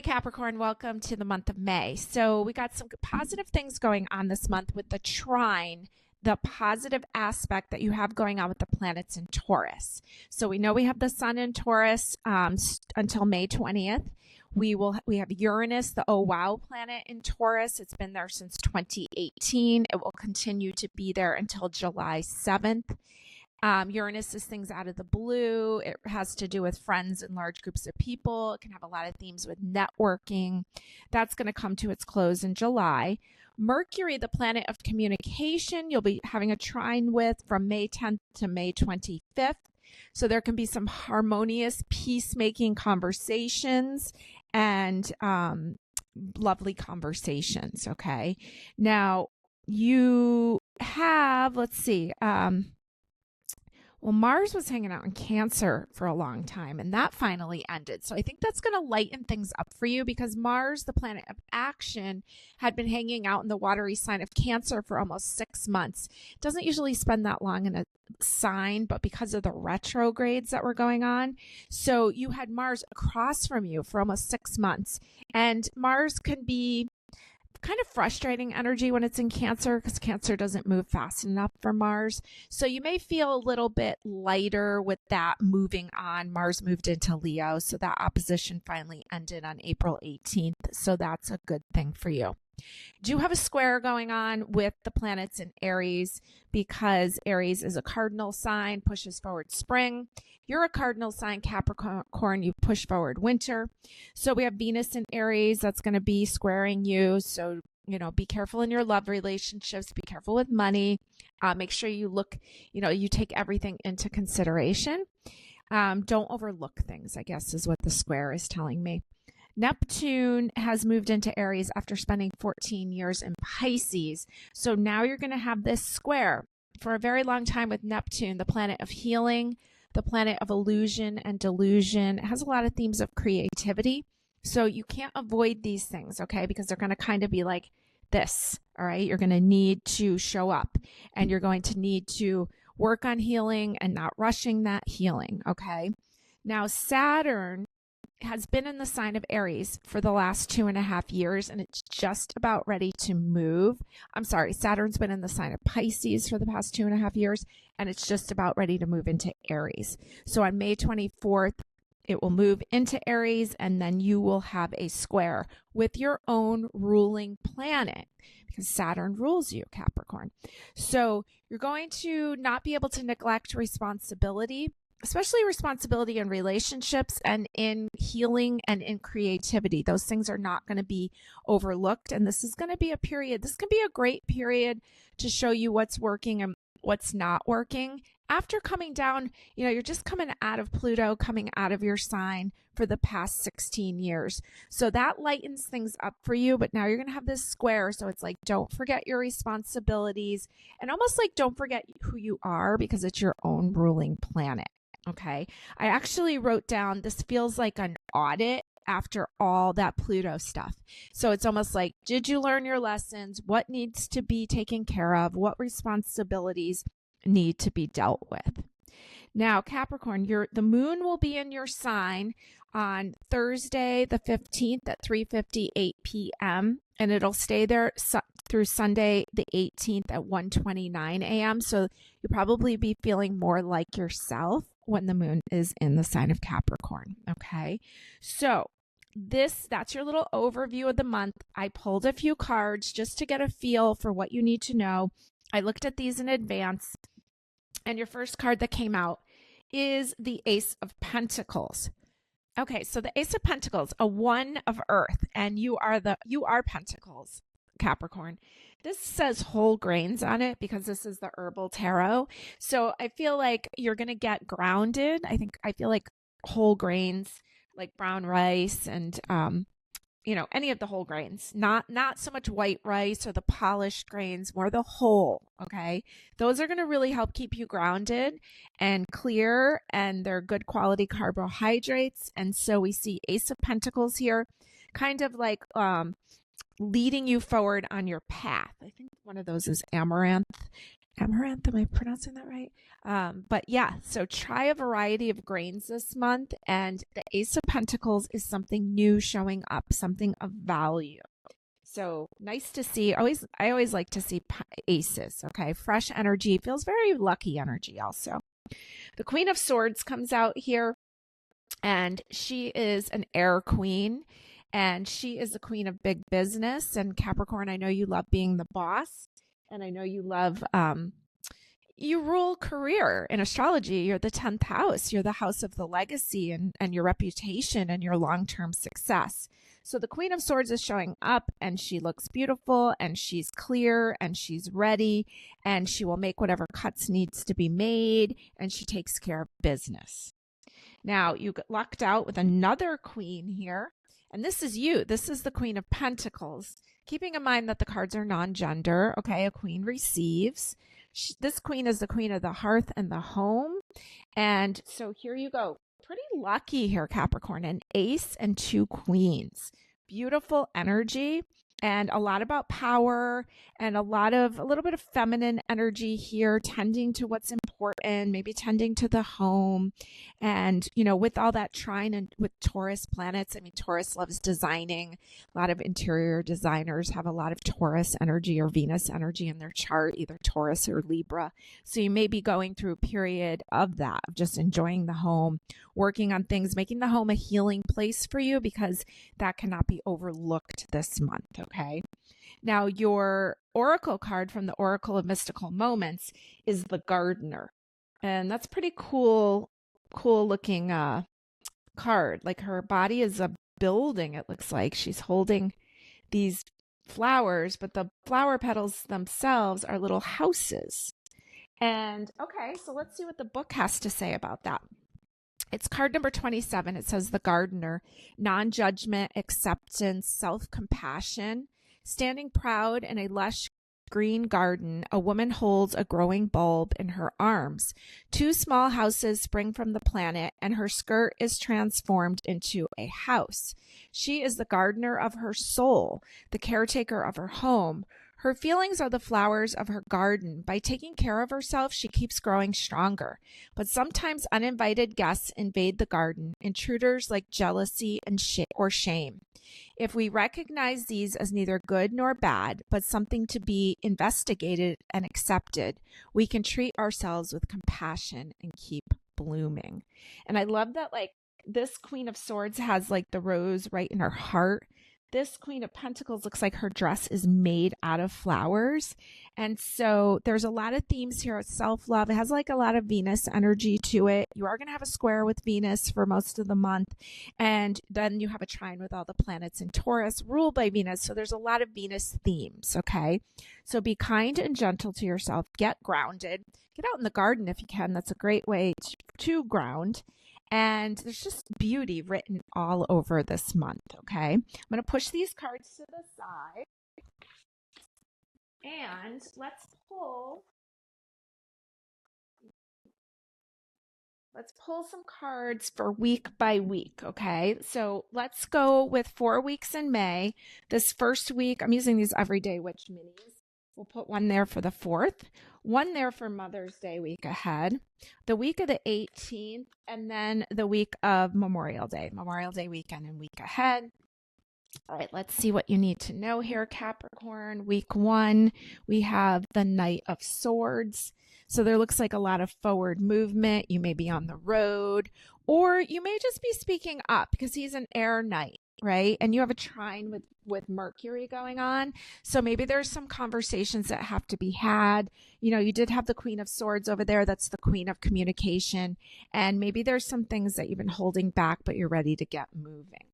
Hi, Capricorn. Welcome to the month of May. So we got some positive things going on this month with the trine, the positive aspect that you have going on with the planets in Taurus. So we know we have the sun in Taurus until May 20th. We have Uranus, the oh wow planet in Taurus. It's been there since 2018. It will continue to be there until July 7th. Uranus is things out of the blue. It has to do with friends and large groups of people. It can have a lot of themes with networking. That's going to come to its close in July. Mercury, the planet of communication, you'll be having a trine with from May 10th to May 25th. So there can be some harmonious peacemaking conversations and lovely conversations. Okay. Now you have, let's see, well, Mars was hanging out in Cancer for a long time, and that finally ended. So I think that's going to lighten things up for you because Mars, the planet of action, had been hanging out in the watery sign of Cancer for almost 6 months. It doesn't usually spend that long in a sign, but because of the retrogrades that were going on. So you had Mars across from you for almost 6 months. And Mars can be kind of frustrating energy when it's in Cancer because Cancer doesn't move fast enough for Mars. So you may feel a little bit lighter with that moving on. Mars moved into Leo, so that opposition finally ended on April 18th. So that's a good thing for you. Do have a square going on with the planets in Aries because Aries is a cardinal sign, pushes forward spring. You're a cardinal sign, Capricorn, you push forward winter. So we have Venus in Aries that's going to be squaring you. So, be careful in your love relationships, be careful with money. Make sure you look, you take everything into consideration. Don't overlook things, I guess, is what the square is telling me. Neptune has moved into Aries after spending 14 years in Pisces. So now you're going to have this square for a very long time with Neptune, the planet of healing, the planet of illusion and delusion. It has a lot of themes of creativity. So you can't avoid these things, okay? Because they're going to kind of be like this, all right? You're going to need to show up and you're going to need to work on healing and not rushing that healing, okay? Now, Saturn has been in the sign of Aries for the last 2.5 years, and it's just about ready to move. I'm sorry, Saturn's been in the sign of Pisces for the past 2.5 years, and it's just about ready to move into Aries. So on May 24th, it will move into Aries, and then you will have a square with your own ruling planet because Saturn rules you, Capricorn. So you're going to not be able to neglect responsibility, especially responsibility in relationships and in healing and in creativity. Those things are not going to be overlooked. And this is going to be a period. This can be a great period to show you what's working and what's not working. After coming down, you're just coming out of Pluto, coming out of your sign for the past 16 years. So that lightens things up for you. But now you're going to have this square. So it's like, don't forget your responsibilities and almost like don't forget who you are because it's your own ruling planet. Okay. I actually wrote down, this feels like an audit after all that Pluto stuff. So it's almost like, did you learn your lessons? What needs to be taken care of? What responsibilities need to be dealt with? Now, Capricorn, the moon will be in your sign on Thursday, the 15th at 3:58 p.m. and it'll stay there through Sunday, the 18th at 1:29 a.m. So you'll probably be feeling more like yourself when the moon is in the sign of Capricorn. Okay. So that's your little overview of the month. I pulled a few cards just to get a feel for what you need to know. I looked at these in advance, and your first card that came out is the Ace of Pentacles. Okay, so the Ace of Pentacles, a 1 of Earth, and you are Pentacles, Capricorn. This says whole grains on it because this is the herbal tarot. So I feel like you're going to get grounded. I feel like whole grains, like brown rice and any of the whole grains, not so much white rice or the polished grains, more the whole. Okay. Those are going to really help keep you grounded and clear, and they're good quality carbohydrates. And so we see Ace of Pentacles here, kind of like, leading you forward on your path. I think one of those is amaranth. Amaranth, am I pronouncing that right? But yeah, so try a variety of grains this month. And the Ace of Pentacles is something new showing up, something of value. So nice to see. I always like to see aces. Okay. Fresh energy feels very lucky energy also. The Queen of Swords comes out here, and she is an air queen, and she is the queen of big business. And Capricorn, I know you love being the boss, and I know you love you rule career in astrology. You're the 10th house. You're the house of the legacy and your reputation and your long-term success. So the Queen of Swords is showing up, and she looks beautiful, and she's clear, and she's ready, and she will make whatever cuts needs to be made, and she takes care of business. Now you get lucked out with another queen here, and this is you. This is the Queen of Pentacles. Keeping in mind that the cards are non-gender, okay? A queen receives. This queen is the queen of the hearth and the home. And so here you go. Pretty lucky here, Capricorn. An ace and two queens. Beautiful energy, and a lot about power, and a little bit of feminine energy here, tending to what's important, maybe tending to the home. And, with all that trine and with Taurus planets, I mean, Taurus loves designing. A lot of interior designers have a lot of Taurus energy or Venus energy in their chart, either Taurus or Libra. So you may be going through a period of that, of just enjoying the home, working on things, making the home a healing place for you, because that cannot be overlooked this month. Okay. Now, your oracle card from the Oracle of Mystical Moments is the Gardener. And that's pretty cool looking card. Like, her body is a building, it looks like. She's holding these flowers, but the flower petals themselves are little houses. And okay, so let's see what the book has to say about that. It's card number 27. It says the Gardener: non-judgment, acceptance, self-compassion. Standing proud in a lush green garden, a woman holds a growing bulb in her arms. Two small houses spring from the planet, and her skirt is transformed into a house. She is the gardener of her soul, the caretaker of her home. Her feelings are the flowers of her garden. By taking care of herself, she keeps growing stronger. But sometimes uninvited guests invade the garden, intruders like jealousy and or shame. If we recognize these as neither good nor bad, but something to be investigated and accepted, we can treat ourselves with compassion and keep blooming. And I love that, like, this Queen of Swords has like the rose right in her heart. This Queen of Pentacles looks like her dress is made out of flowers. And so there's a lot of themes here of self-love. It has like a lot of Venus energy to it. You are going to have a square with Venus for most of the month. And then you have a trine with all the planets in Taurus ruled by Venus. So there's a lot of Venus themes, okay? So be kind and gentle to yourself. Get grounded. Get out in the garden if you can. That's a great way to ground. And there's just beauty written all over this month, okay? I'm going to push these cards to the side. And let's pull some cards for week by week, okay? So let's go with 4 weeks in May. This first week, I'm using these Everyday Witch minis. We'll put one there for the 4th, one there for Mother's Day week ahead, the week of the 18th, and then the week of Memorial Day weekend and week ahead. All right, let's see what you need to know here, Capricorn. Week 1, we have the Knight of Swords. So there looks like a lot of forward movement. You may be on the road, or you may just be speaking up because he's an air knight, right? And you have a trine with Mercury going on. So maybe there's some conversations that have to be had. You did have the Queen of Swords over there. That's the Queen of Communication. And maybe there's some things that you've been holding back, but you're ready to get moving.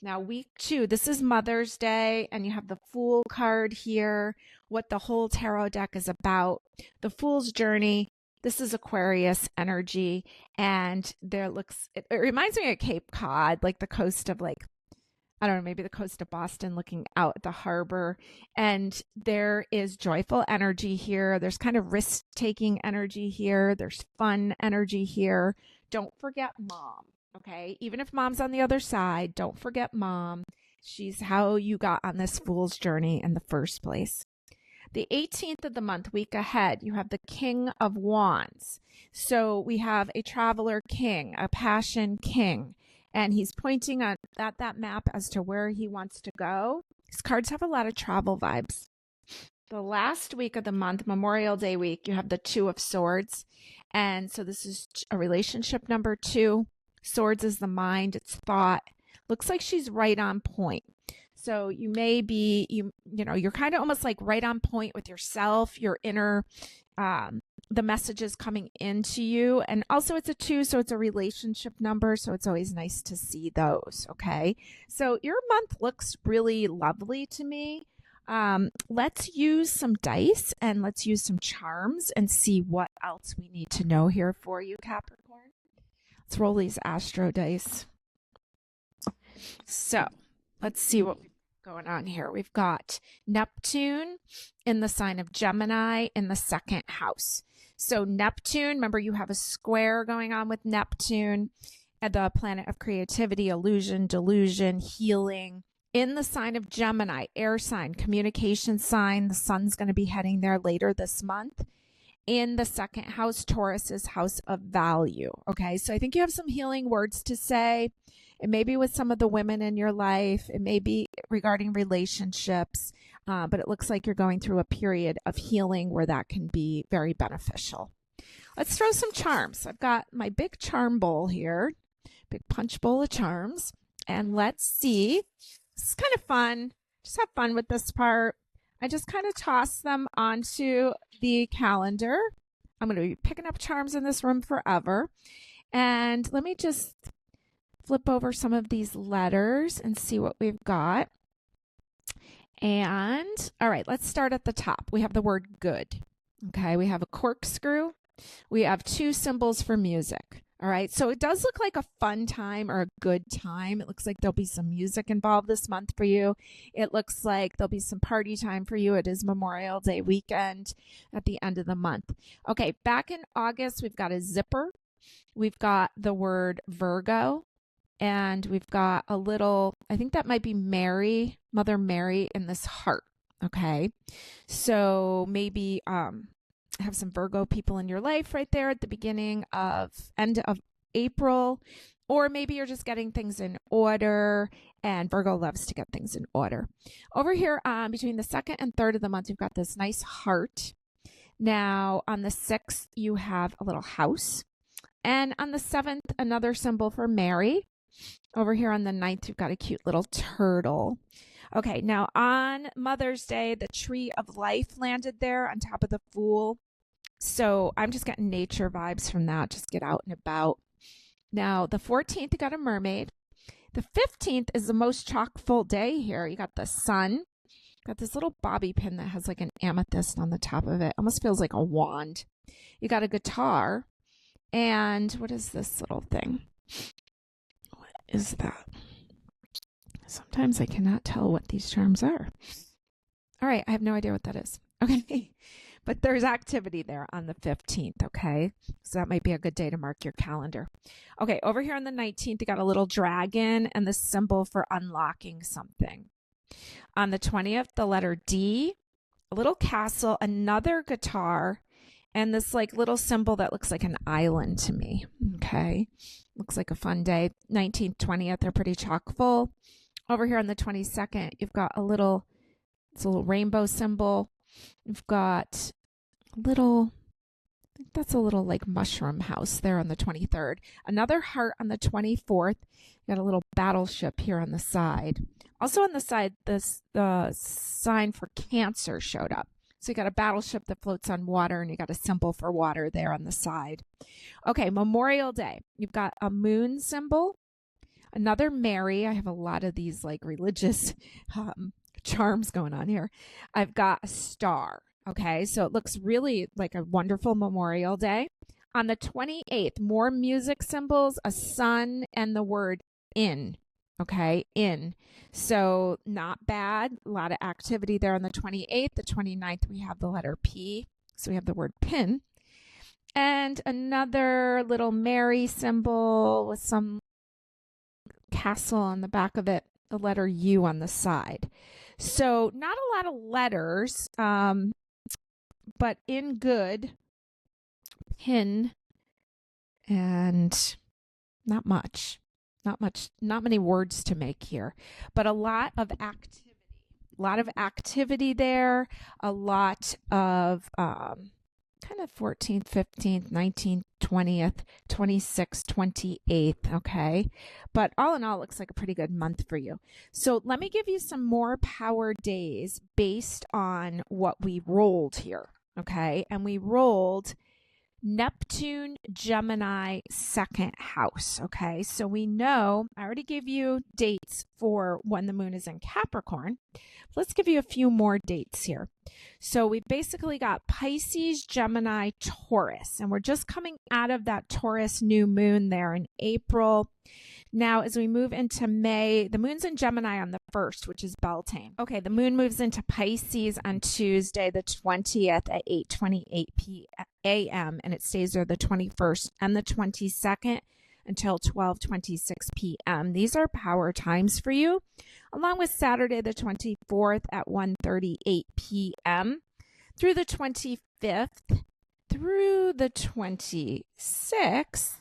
Now, week 2, this is Mother's Day, and you have the Fool card here, what the whole tarot deck is about. The Fool's Journey. This is Aquarius energy, and it reminds me of Cape Cod, like the coast of, like, I don't know, maybe the coast of Boston, looking out at the harbor. And there is joyful energy here. There's kind of risk-taking energy here. There's fun energy here. Don't forget Mom. Okay, even if Mom's on the other side, don't forget Mom. She's how you got on this fool's journey in the first place. The 18th of the month, week ahead, you have the King of Wands. So we have a traveler king, a passion king, and he's pointing at that map as to where he wants to go. These cards have a lot of travel vibes. The last week of the month, Memorial Day week, you have the Two of Swords. And so this is a relationship number 2. Swords is the mind, it's thought. Looks like she's right on point. So you may be, you're kind of almost like right on point with yourself, your inner, the messages coming into you. And also it's a 2, so it's a relationship number. So it's always nice to see those. Okay. So your month looks really lovely to me. Let's use some dice and let's use some charms and see what else we need to know here for you, Capricorn. Let's roll these Astro dice. So let's see what we've got going on here. We've got Neptune in the sign of Gemini in the 2nd house. So Neptune, remember you have a square going on with Neptune, the planet of creativity, illusion, delusion, healing. In the sign of Gemini, air sign, communication sign, the sun's going to be heading there later this month. In the 2nd house, Taurus is house of value. Okay, so I think you have some healing words to say. It may be with some of the women in your life. It may be regarding relationships, but it looks like you're going through a period of healing where that can be very beneficial. Let's throw some charms. I've got my big charm bowl here, big punch bowl of charms, and let's see. This is kind of fun. Just have fun with this part. I just kind of toss them onto the calendar. I'm going to be picking up charms in this room forever. And let me just flip over some of these letters and see what we've got. And all right, let's start at the top. We have the word good. Okay, we have a corkscrew. We have 2 symbols for music. All right, so it does look like a fun time or a good time. It looks like there'll be some music involved this month for you. It looks like there'll be some party time for you. It is Memorial Day weekend at the end of the month. Okay, back in August, we've got a zipper. We've got the word Virgo, and we've got a little, I think that might be Mary, Mother Mary in this heart. Okay, so maybe have some Virgo people in your life right there at the end of April, or maybe you're just getting things in order, and Virgo loves to get things in order. Over here, between the 2nd and 3rd of the month, you've got this nice heart. Now on the 6th, you have a little house, and on the 7th, another symbol for Mary. Over here on the 9th, you've got a cute little turtle. Okay, now on Mother's Day, the tree of life landed there on top of the Fool. So I'm just getting nature vibes from that. Just get out and about. Now, the 14th, you got a mermaid. The 15th is the most chock full day here. You got the sun. Got this little bobby pin that has like an amethyst on the top of it. Almost feels like a wand. You got a guitar. And what is this little thing? What is that? Sometimes I cannot tell what these charms are. All right, I have no idea what that is. Okay. But there's activity there on the 15th, okay? So that might be a good day to mark your calendar. Okay, over here on the 19th, you got a little dragon and the symbol for unlocking something. On the 20th, the letter D, a little castle, another guitar, and this like little symbol that looks like an island to me, okay? Looks like a fun day. 19th, 20th, they're pretty chock full. Over here on the 22nd, you've got it's a little rainbow symbol. You've got a little, I think that's a little like mushroom house there on the 23rd. Another heart on the 24th. You got a little battleship here on the side. Also on the side, the sign for Cancer showed up. So you got a battleship that floats on water, and you got a symbol for water there on the side. Okay, Memorial Day. You've got a moon symbol, another Mary. I have a lot of these like religious charms going on here. I've got a star. Okay, so it looks really like a wonderful Memorial Day. On the 28th, more music symbols, a sun, and the word in. Okay, in. So not bad. A lot of activity there on the 28th. The 29th, we have the letter P. So we have the word pin. And another little Mary symbol with some castle on the back of it, the letter U on the side. So not a lot of letters. but in good, pin, and not many words to make here, but a lot of activity there, a lot of kind of 14th, 15th, 19th, 20th, 26th, 28th, okay? But all in all, it looks like a pretty good month for you. So let me give you some more power days based on what we rolled here, okay? And we rolled Neptune, Gemini, second house, okay? So we know, I already gave you dates for when the moon is in Capricorn. Let's give you a few more dates here. So we've basically got Pisces, Gemini, Taurus, and we're just coming out of that Taurus new moon there in April. Now, as we move into May, the moon's in Gemini on the 1st, which is Beltane. Okay, the moon moves into Pisces on Tuesday, the 20th at 8:28 a.m., and it stays there the 21st and the 22nd until 12:26 p.m. These are power times for you, along with Saturday, the 24th at 1:38 p.m. through the 25th through the 26th.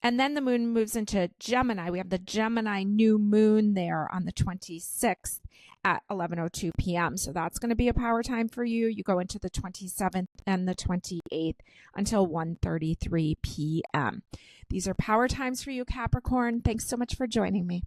And then the moon moves into Gemini. We have the Gemini new moon there on the 26th at 11:02 p.m. So that's going to be a power time for you. You go into the 27th and the 28th until 1:33 p.m. These are power times for you, Capricorn. Thanks so much for joining me.